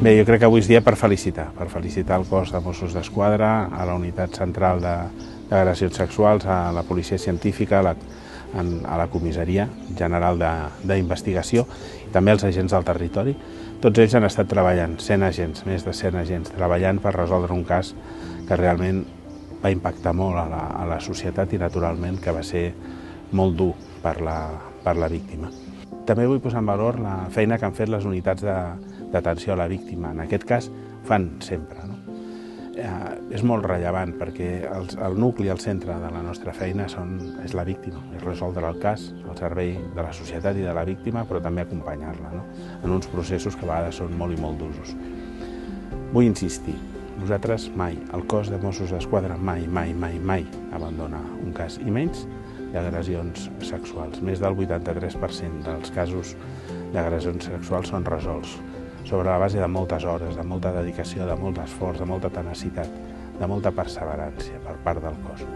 Bé, jo crec que avui és dia per felicitar el cos de Mossos d'Esquadra, a la unitat central d'agressions sexuals, a la policia científica, a la comissaria general d'investigació i també als agents del territori. Tots ells han estat treballant, 100 agents, més de 100 agents, treballant per resoldre un cas que realment va impactar molt a la societat i naturalment que va ser molt dur per la víctima. També vull posar en valor la feina que han fet les unitats d'atenció a la víctima. En aquest cas, fan sempre. És molt rellevant perquè el nucli, el centre de la nostra feina és la víctima, és resoldre el cas al servei de la societat i de la víctima, però també acompanyar-la en uns processos que a vegades són molt i molt d'usos. Vull insistir, nosaltres mai, el cos de Mossos d'Esquadra mai abandona un cas, i menys d'agressions sexuals. Més del 83% dels casos d'agressions sexuals són resolts sobre la base de moltes hores, de molta dedicació, de molt esforç, de molta tenacitat, de molta perseverància per part del cos.